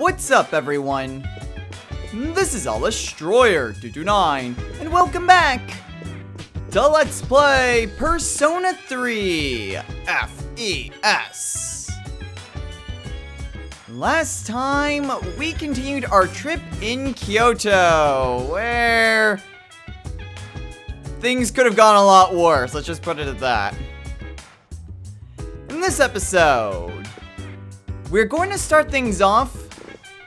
What's up, everyone? This is Destroyer229, and welcome back to Let's Play Persona 3 FES. Last time, we continued our trip in Kyoto, where things could have gone a lot worse. Let's just put it at that. In this episode, we're going to start things off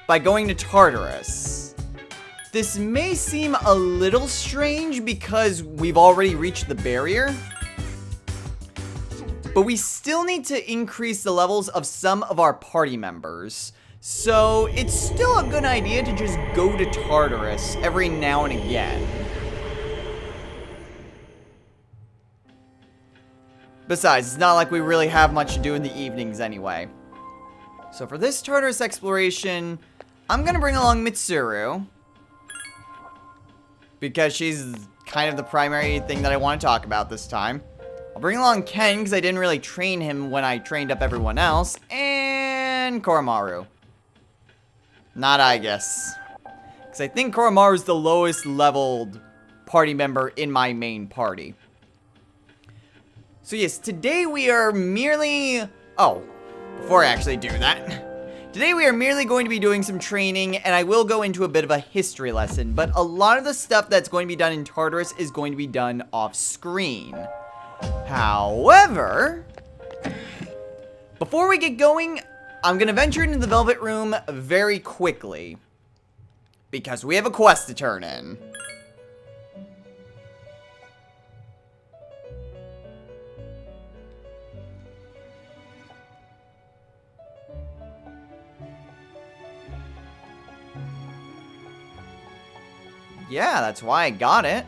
by going to Tartarus. This may seem a little strange because we've already reached the barrier, but we still need to increase the levels of some of our party members. So it's still a good idea to just go to Tartarus every now and again. Besides, it's not like we really have much to do in the evenings anyway. So for this Tartarus exploration, I'm gonna bring along Mitsuru, because she's kind of the primary thing that I want to talk about this time. I'll bring along Ken, because I didn't really train him when I trained up everyone else, and Koromaru. Not I guess. Because I think Koromaru's the lowest leveled party member in my main party. So yes, today we are merely... Oh, before I actually do that... Today we are merely going to be doing some training, and I will go into a bit of a history lesson, but a lot of the stuff that's going to be done in Tartarus is going to be done off-screen. However, before we get going, I'm going to venture into the Velvet Room very quickly, because we have a quest to turn in. Yeah, that's why I got it.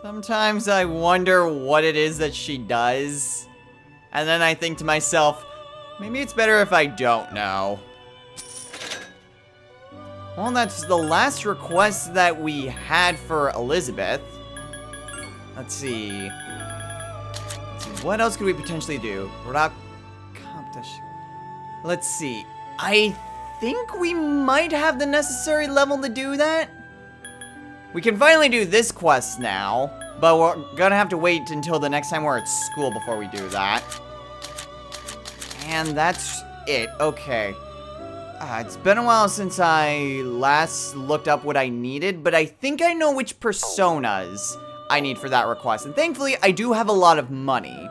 Sometimes I wonder what it is that she does, and then I think to myself, maybe it's better if I don't know. Well, that's the last request that we had for Elizabeth. Let's see. What else could we potentially do? Rock competition. Let's see. I think we might have the necessary level to do that. We can finally do this quest now, but we're gonna have to wait until the next time we're at school before we do that. And that's it. Okay. It's been a while since I last looked up what I needed, but I think I know which personas I need for that request. And thankfully, I do have a lot of money.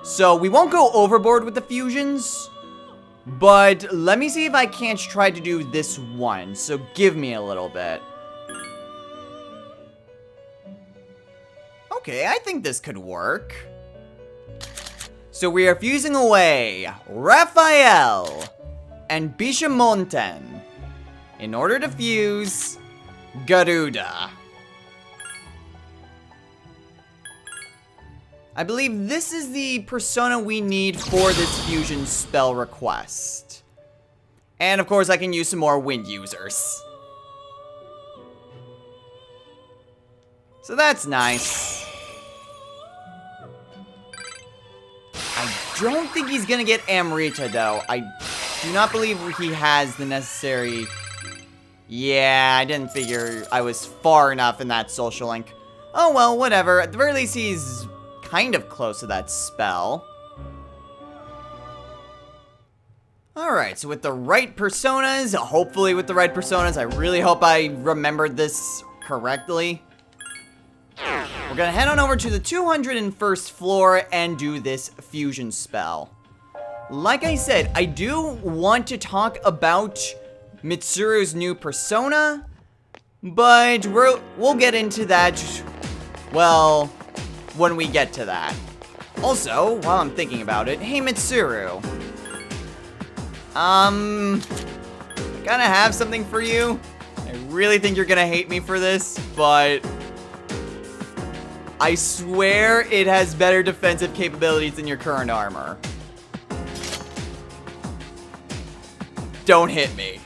So we won't go overboard with the fusions, but let me see if I can't try to do this one. So give me a little bit. Okay, I think this could work. So we are fusing away Raphael and Bishamonten in order to fuse Garuda. I believe this is the persona we need for this fusion spell request. And of course I can use some more wind users. So that's nice. I don't think he's gonna get Amrita, though. I do not believe he has the necessary... Yeah, I didn't figure I was far enough in that social link. Oh, well, whatever. At the very least, he's kind of close to that spell. Alright, so with the right personas, hopefully with the right personas, I really hope I remembered this correctly. We're gonna head on over to the 201st floor and do this fusion spell. Like I said, I do want to talk about Mitsuru's new persona, but we'll get into that, well, when we get to that. Also, while I'm thinking about it, hey Mitsuru, I kinda have something for you. I really think you're gonna hate me for this, but I swear it has better defensive capabilities than your current armor. Don't hit me.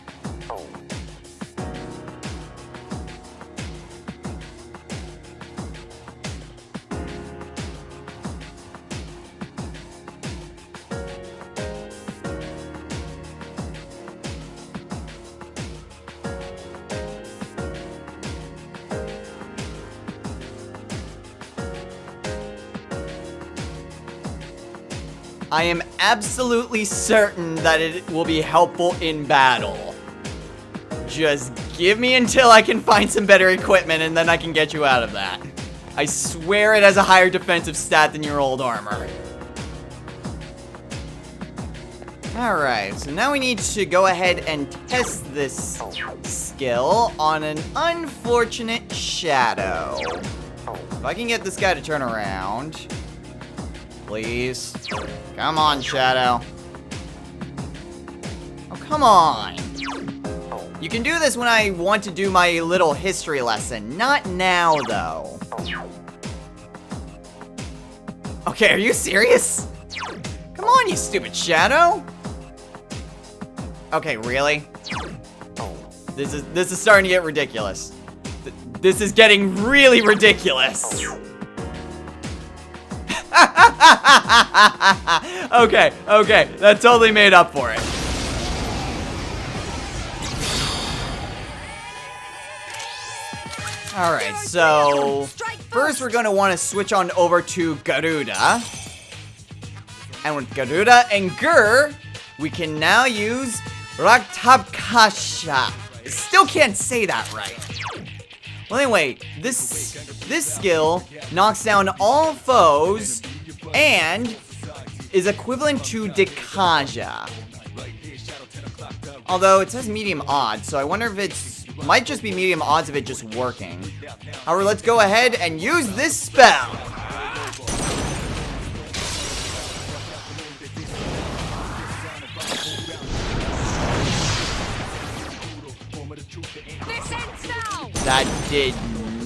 I am absolutely certain that it will be helpful in battle. Just give me until I can find some better equipment and then I can get you out of that. I swear it has a higher defensive stat than your old armor. Alright, so now we need to go ahead and test this skill on an unfortunate Shadow. If I can get this guy to turn around. Please. Come on, Shadow. Oh, come on. You can do this when I want to do my little history lesson. Not now, though. Okay, are you serious? Come on, you stupid Shadow. Okay, really? This is starting to get ridiculous. This is getting really ridiculous. Okay, that totally made up for it. Alright, so first we're going to want to switch on over to Garuda. And with Garuda and Gur, we can now use Raktabkasha. Still can't say that right. Well, anyway, this skill knocks down all foes and is equivalent to Dekaja. Although it says medium odds, so I wonder if it's might just be medium odds of it just working. However, let's go ahead and use this spell. That did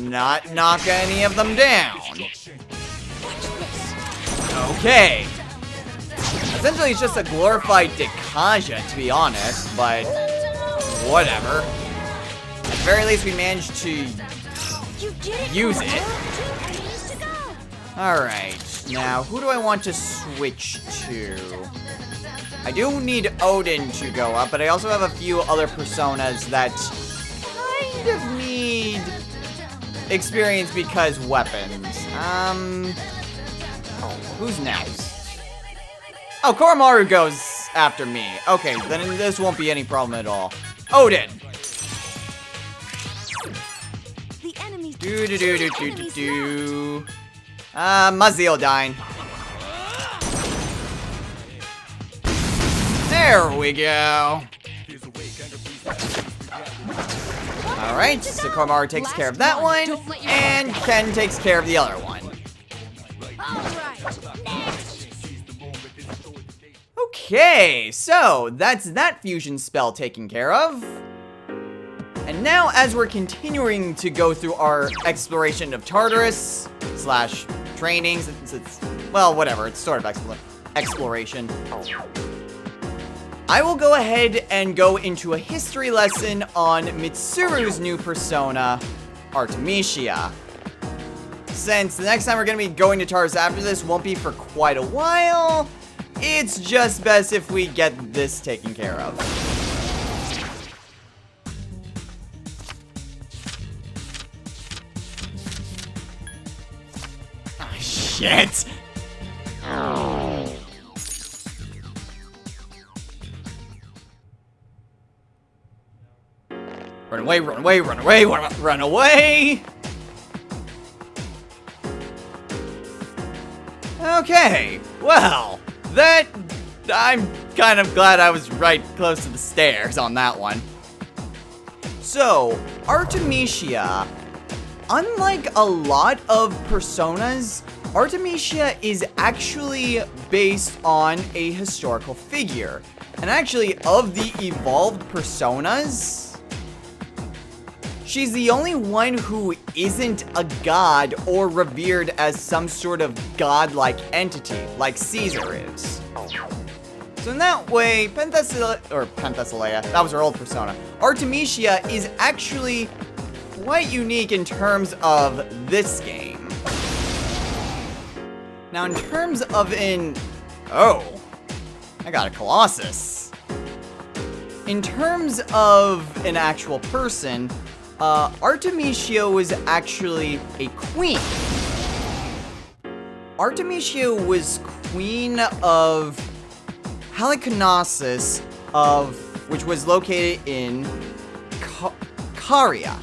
not knock any of them down. Okay. Essentially, it's just a glorified Dekaja, to be honest, but whatever. At the very least, we managed to use it. Alright, now, who do I want to switch to? I do need Odin to go up, but I also have a few other personas that kind of need experience because weapons. Who's next? Oh, Koromaru goes after me. Okay, then this won't be any problem at all. Odin! Mazildine. There we go. Alright, so Koromaru takes care of that one, and Ken takes care of the other one. Okay, so that's that fusion spell taken care of. And now, as we're continuing to go through our exploration of Tartarus / training, since it's, well, whatever, it's sort of exploration. I will go ahead and go into a history lesson on Mitsuru's new persona, Artemisia. Since the next time we're going to be going to Tartarus after this won't be for quite a while, it's just best if we get this taken care of. Oh, shit! Run away, run away, run away, run away! Okay, well, I'm kind of glad I was right close to the stairs on that one. So, Artemisia, unlike a lot of personas, Artemisia is actually based on a historical figure. And actually, of the evolved personas, she's the only one who isn't a god or revered as some sort of godlike entity, like Caesar is. So in that way, Penthesilea, that was her old persona, Artemisia is actually quite unique in terms of this game. Now in terms of oh, I got a Colossus. In terms of an actual person, Artemisia was actually a queen. Artemisia was queen of Halicarnassus, which was located in Caria.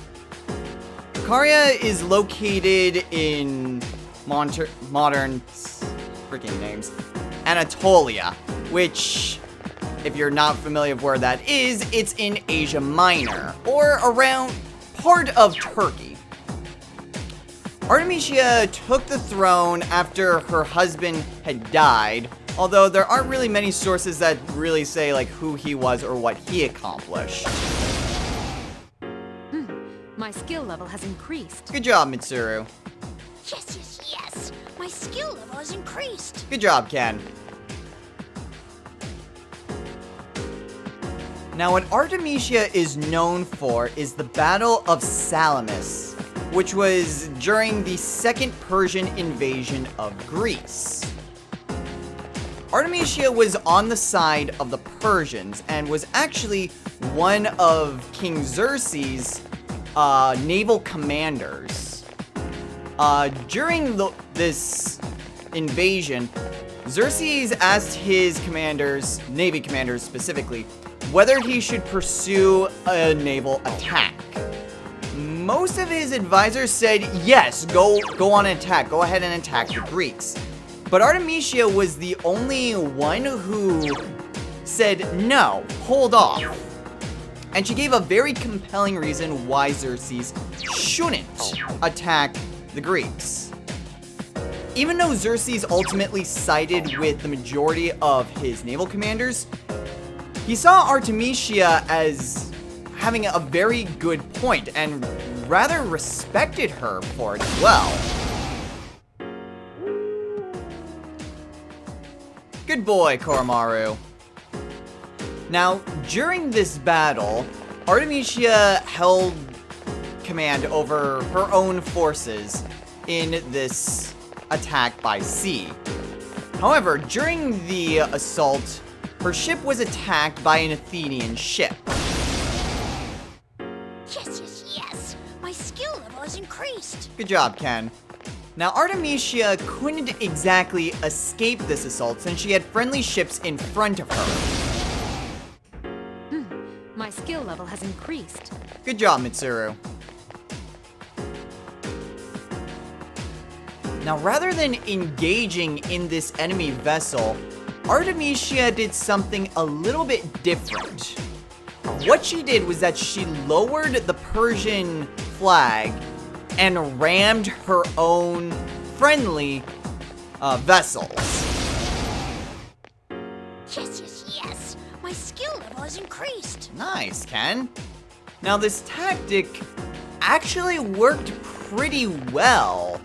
Caria is located in modern freaking names, Anatolia, which, if you're not familiar with where that is, it's in Asia Minor, or around part of Turkey. Artemisia took the throne after her husband had died, although there aren't really many sources that really say like who he was or what he accomplished. My skill level has increased. Good job, Mitsuru. Yes. My skill level has increased. Good job, Ken. Now, what Artemisia is known for is the Battle of Salamis, which was during the Second Persian invasion of Greece. Artemisia was on the side of the Persians and was actually one of King Xerxes' naval commanders. During this invasion, Xerxes asked his commanders, navy commanders specifically, whether he should pursue a naval attack. Most of his advisors said, yes, go on an attack, go ahead and attack the Greeks. But Artemisia was the only one who said, no, hold off. And she gave a very compelling reason why Xerxes shouldn't attack the Greeks. Even though Xerxes ultimately sided with the majority of his naval commanders, he saw Artemisia as having a very good point and rather respected her for it as well. Good boy, Koromaru. Now, during this battle, Artemisia held command over her own forces in this attack by sea. However, during the assault, her ship was attacked by an Athenian ship. Yes. My skill level has increased. Good job, Ken. Now, Artemisia couldn't exactly escape this assault since she had friendly ships in front of her. My skill level has increased. Good job, Mitsuru. Now, rather than engaging in this enemy vessel, Artemisia did something a little bit different. What she did was that she lowered the Persian flag and rammed her own friendly vessels. Yes. My skill level has increased. Nice, Ken. Now, this tactic actually worked pretty well.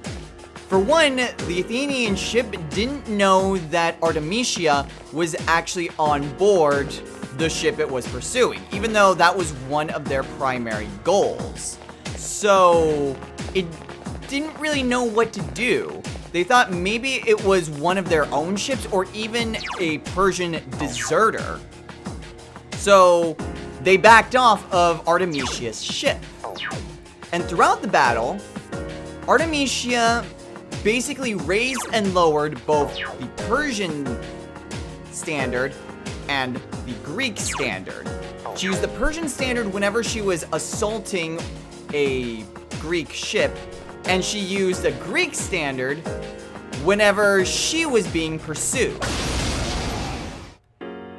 For one, the Athenian ship didn't know that Artemisia was actually on board the ship it was pursuing, even though that was one of their primary goals. So, it didn't really know what to do. They thought maybe it was one of their own ships or even a Persian deserter. So, they backed off of Artemisia's ship. And throughout the battle, Artemisia basically raised and lowered both the Persian standard and the Greek standard. She used the Persian standard whenever she was assaulting a Greek ship, and she used a Greek standard whenever she was being pursued.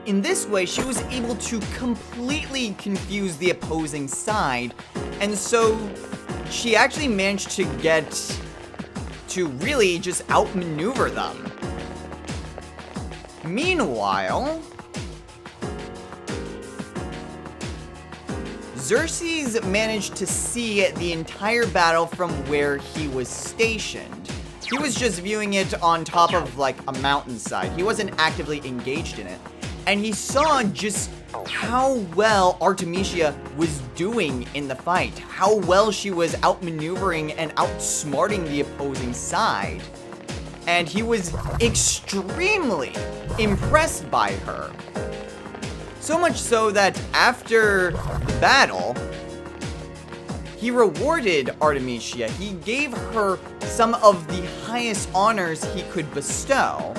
In this way, she was able to completely confuse the opposing side, and so she actually managed to get to really just outmaneuver them. Meanwhile, Xerxes managed to see the entire battle from where he was stationed. He was just viewing it on top of like a mountainside. He wasn't actively engaged in it. And he saw just how well Artemisia was doing in the fight. How well she was outmaneuvering and outsmarting the opposing side. And he was extremely impressed by her. So much so that after the battle, he rewarded Artemisia. He gave her some of the highest honors he could bestow.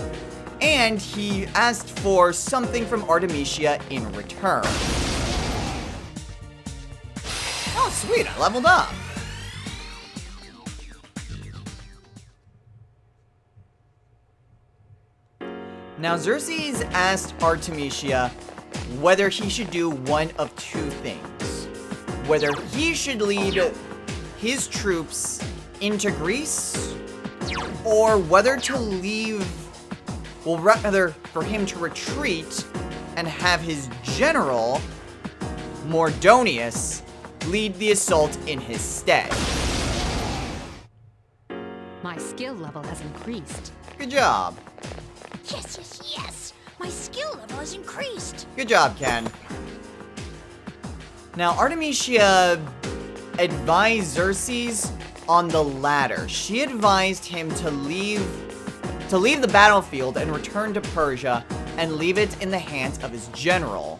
And he asked for something from Artemisia in return. Oh, sweet, I leveled up. Now, Xerxes asked Artemisia whether he should do one of two things. Whether he should lead his troops into Greece, or whether to leave, well, rather for him to retreat and have his general, Mordonius, lead the assault in his stead. My skill level has increased. Good job. Yes, yes, yes. My skill level has increased. Good job, Ken. Now, Artemisia advised Xerxes on the latter. She advised him to leave the battlefield and return to Persia and leave it in the hands of his general.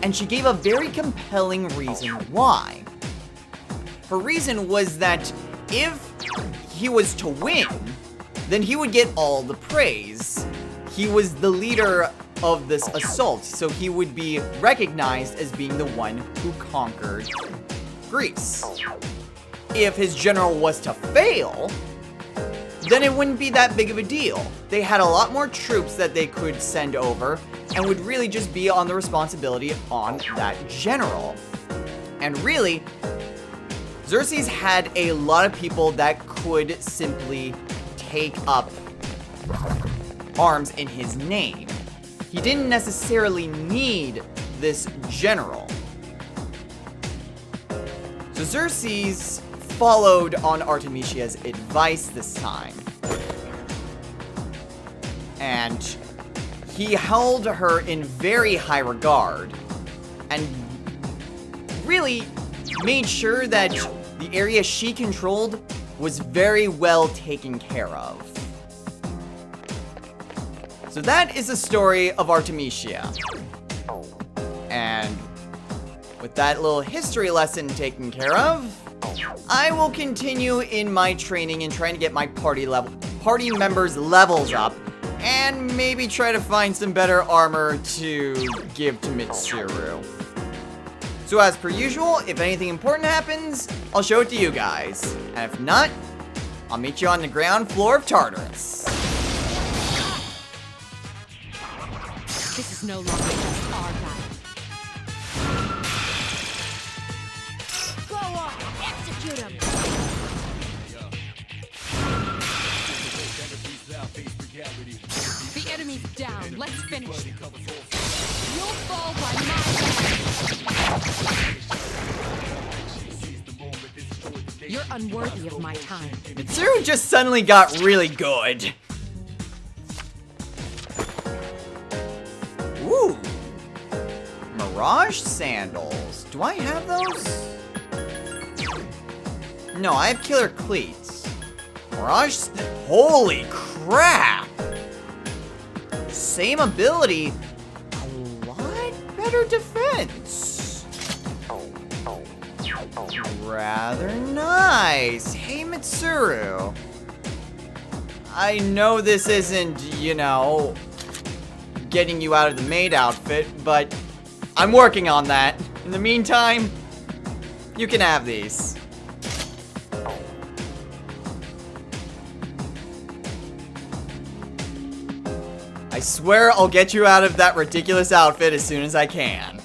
And she gave a very compelling reason why. Her reason was that if he was to win, then he would get all the praise. He was the leader of this assault, so he would be recognized as being the one who conquered Greece. If his general was to fail, then it wouldn't be that big of a deal. They had a lot more troops that they could send over, and would really just be on the responsibility on that general. And really, Xerxes had a lot of people that could simply take up arms in his name. He didn't necessarily need this general. So Xerxes followed on Artemisia's advice this time. And he held her in very high regard and really made sure that the area she controlled was very well taken care of. So that is the story of Artemisia. And with that little history lesson taken care of, I will continue in my training and trying to get my party members' levels up, and maybe try to find some better armor to give to Mitsuru. So as per usual, if anything important happens, I'll show it to you guys. And if not, I'll meet you on the ground floor of Tartarus. This is no longer just our battle. Go on, execute him. The enemy's down. Let's finish. You'll fall by my hand. You're unworthy of my time. Mitsuru just suddenly got really good. Ooh. Mirage sandals. Do I have those? No, I have killer cleats. Mirage. Holy crap! Same ability. A lot better defense. Rather nice. Hey, Mitsuru. I know this isn't, you know, getting you out of the maid outfit, but I'm working on that. In the meantime, you can have these. I swear I'll get you out of that ridiculous outfit as soon as I can.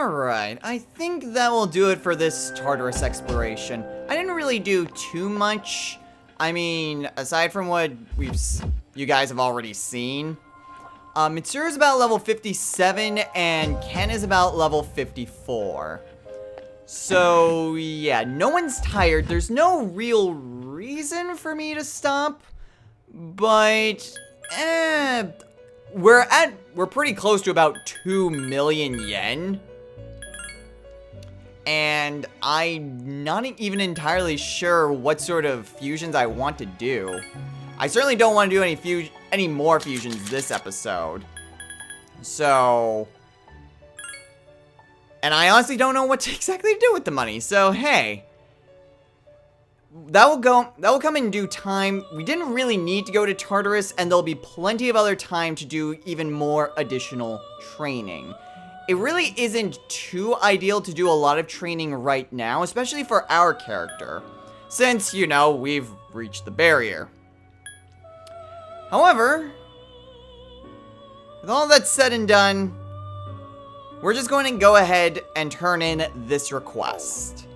Alright, I think that will do it for this Tartarus exploration. I didn't really do too much. I mean, aside from what you guys have already seen. Mitsuru is about level 57, and Ken is about level 54. So, yeah, no one's tired. There's no real reason for me to stop. But, we're pretty close to about 2 million yen. And I'm not even entirely sure what sort of fusions I want to do. I certainly don't want to do any more fusions this episode. So, and I honestly don't know what to exactly do with the money. So, hey, that will come in due time. We didn't really need to go to Tartarus, and there'll be plenty of other time to do even more additional training. It really isn't too ideal to do a lot of training right now, especially for our character, since, you know, we've reached the barrier. However, with all that said and done, we're just going to go ahead and turn in this request.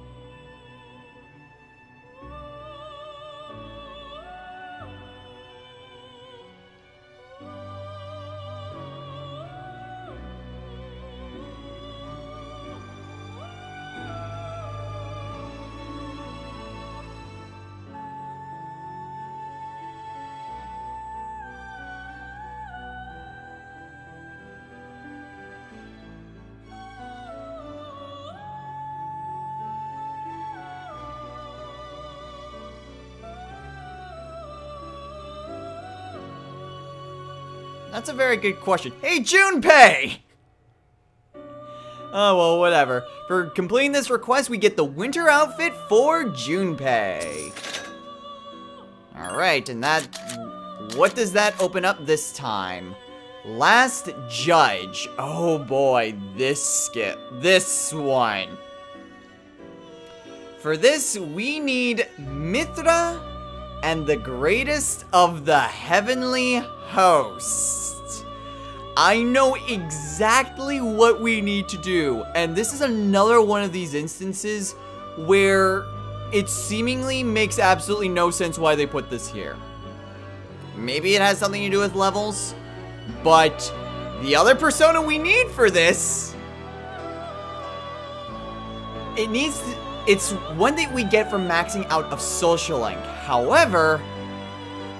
That's a very good question. Hey, Junpei! Oh, well, whatever. For completing this request, we get the winter outfit for Junpei. Alright, and what does that open up this time? Last Judge. Oh boy, this one. For this, we need Mithra and the greatest of the heavenly hosts. I know exactly what we need to do, and this is another one of these instances where it seemingly makes absolutely no sense why they put this here. Maybe it has something to do with levels, but the other persona we need for this, it's one that we get from maxing out of Social Link. However,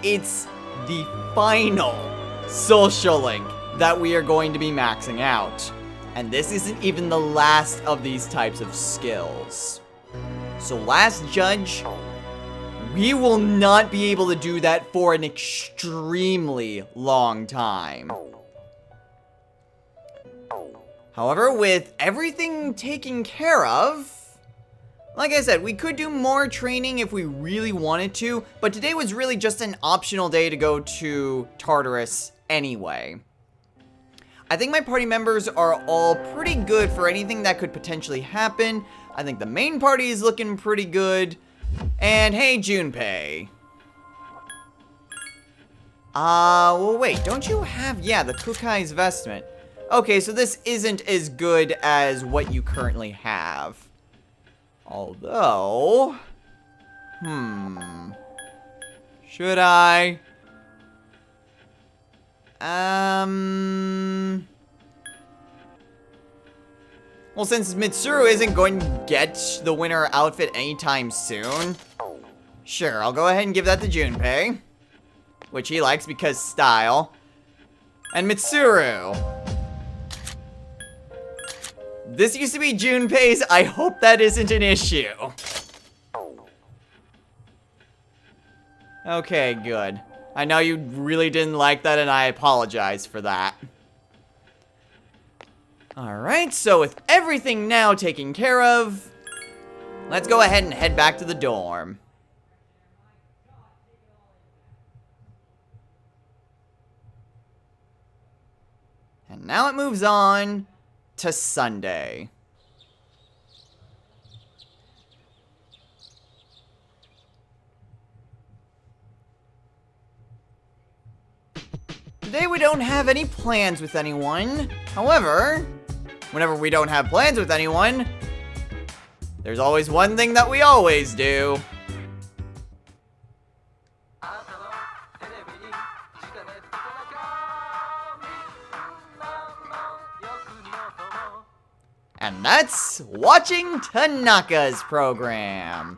it's the final Social Link that we are going to be maxing out. And this isn't even the last of these types of skills. So Last Judge, we will not be able to do that for an extremely long time. However, with everything taken care of, like I said, we could do more training if we really wanted to, but today was really just an optional day to go to Tartarus anyway. I think my party members are all pretty good for anything that could potentially happen. I think the main party is looking pretty good. And hey, Junpei. Well wait, don't you have, yeah, the Kukai's vestment. Okay, so this isn't as good as what you currently have. Although, should I? Well, since Mitsuru isn't going to get the winter outfit anytime soon, sure, I'll go ahead and give that to Junpei, which he likes because style. And Mitsuru. This used to be Junpei's. I hope that isn't an issue. Okay, good. I know you really didn't like that, and I apologize for that. Alright, so with everything now taken care of, let's go ahead and head back to the dorm. And now it moves on to Sunday. Today we don't have any plans with anyone. However, whenever we don't have plans with anyone, there's always one thing that we always do. And that's watching Tanaka's program.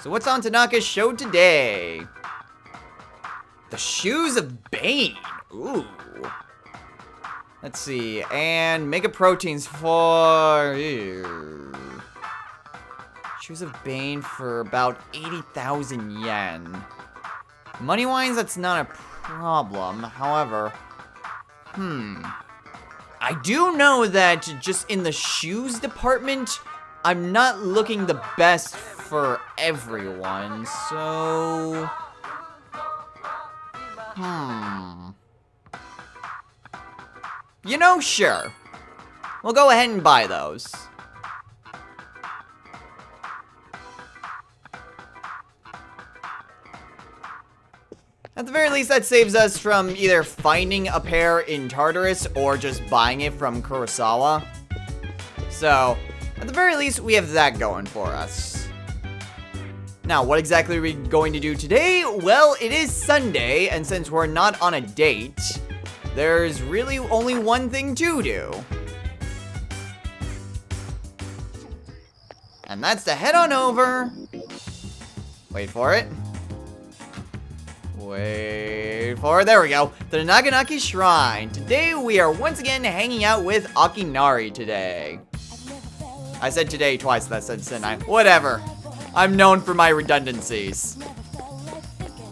So what's on Tanaka's show today? The Shoes of Bane. Ooh. Let's see. And Mega Proteins for... Ew. Shoes of Bane for about 80,000 yen. Money-wise, that's not a problem. However, I do know that just in the shoes department, I'm not looking the best for everyone, so... You know, sure. We'll go ahead and buy those. At the very least, that saves us from either finding a pair in Tartarus or just buying it from Kurosawa. So, at the very least, we have that going for us. Now, what exactly are we going to do today? Well, it is Sunday, and since we're not on a date, there's really only one thing to do. And that's to head on over. Wait for it. Wait for it. There we go. The Naganaki Shrine. Today we are once again hanging out with Akinari today. I said today twice, that sense, didn't I? Whatever. I'm known for my redundancies.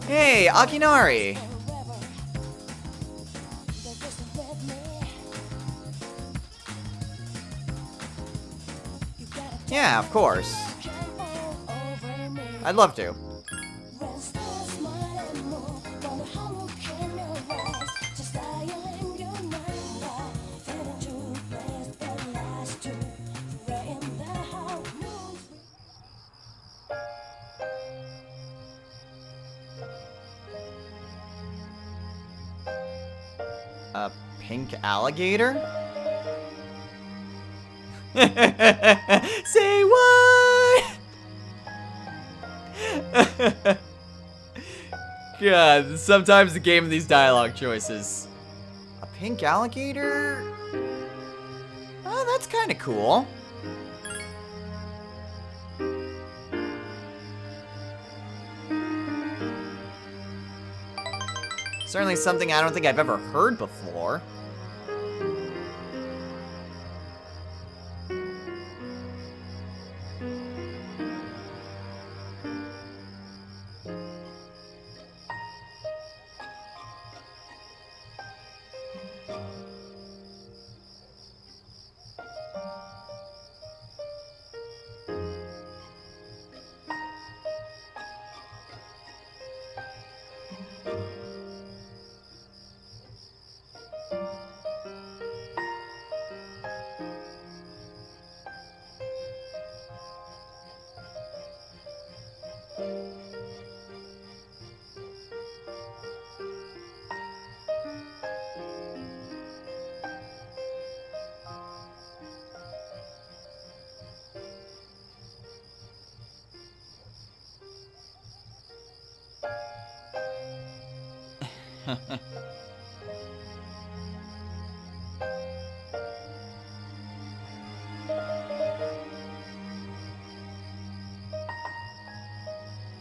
Hey, Akinari. Yeah, of course. I'd love to. A pink alligator? Say what? God, sometimes the game of these dialogue choices. A pink alligator? Oh, that's kind of cool. Certainly something I don't think I've ever heard before.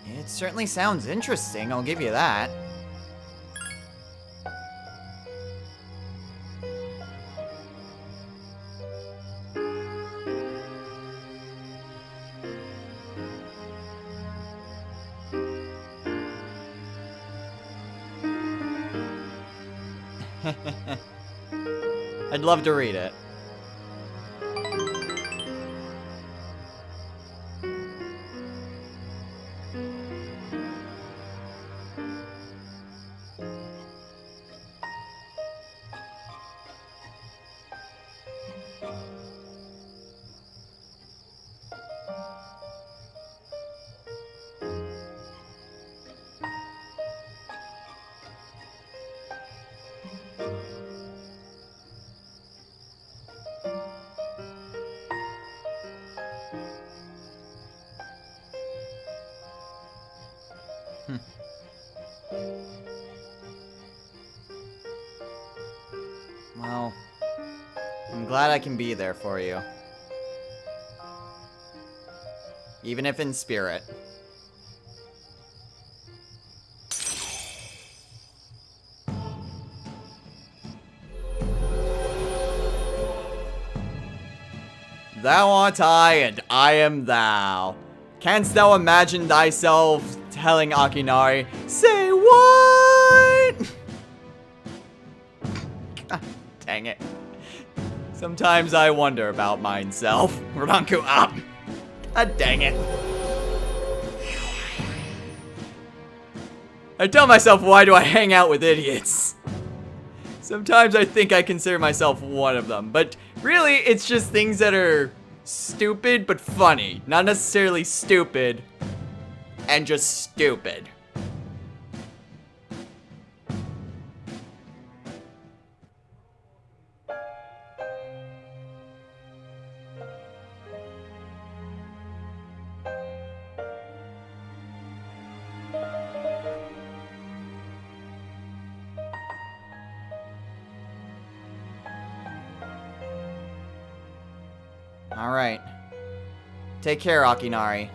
It certainly sounds interesting, I'll give you that. I'd love to read it. Well, I'm glad I can be there for you. Even if in spirit. Thou art I, and I am thou. Canst thou imagine thyself telling Akinari, say what? God dang it. Sometimes I wonder about myself. Ranku up. God dang it. I tell myself, why do I hang out with idiots? Sometimes I think I consider myself one of them, but really it's just things that are stupid but funny. Not necessarily stupid and just stupid. Alright. Take care, Akinari.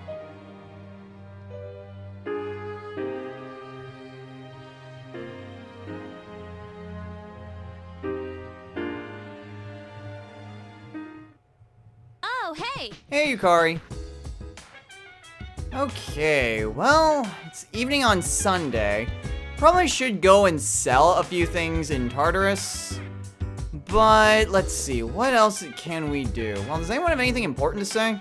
Oh, hey! Hey, Yukari. Okay, well, it's evening on Sunday. Probably should go and sell a few things in Tartarus. But, let's see, what else can we do? Well, does anyone have anything important to say?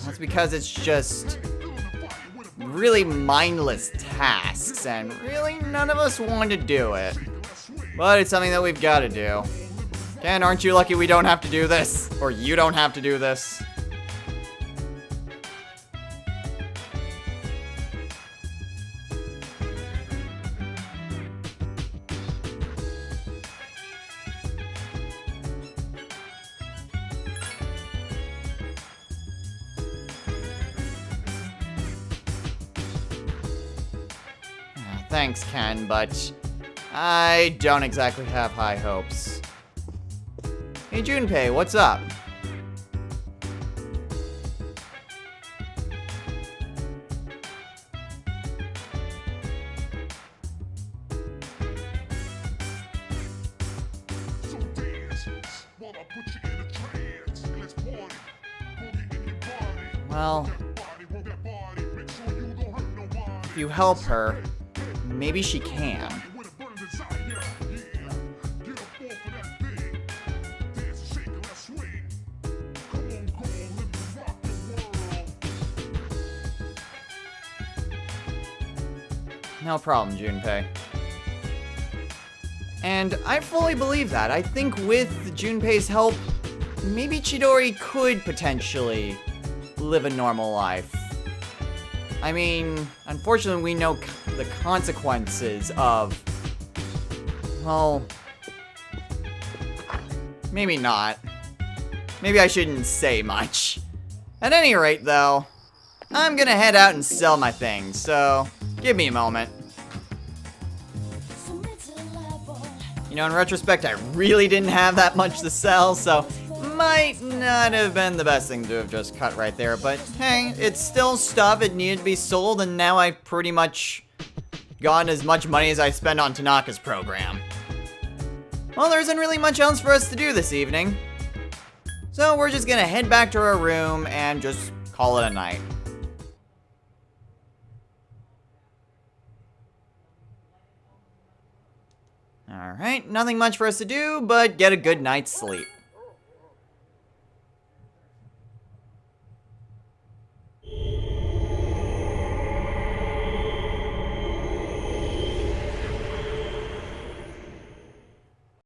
That's because it's just really mindless tasks, and really none of us want to do it. But it's something that we've got to do. Ken, aren't you lucky we don't have to do this? Or you don't have to do this? Thanks, Ken, but I don't exactly have high hopes. Hey, Junpei, what's up? Well, if you help her, maybe she can. No problem, Junpei. And I fully believe that. I think with Junpei's help, maybe Chidori could potentially live a normal life. I mean, unfortunately, we know the consequences of, well, maybe not. Maybe I shouldn't say much. At any rate, though, I'm gonna head out and sell my things, so give me a moment. You know, in retrospect, I really didn't have that much to sell, so might not have been the best thing to have just cut right there, but hey, it's still stuff, it needed to be sold, and now I've pretty much gotten as much money as I spent on Tanaka's program. Well, there isn't really much else for us to do this evening, so we're just gonna head back to our room and just call it a night. Alright, nothing much for us to do, but get a good night's sleep.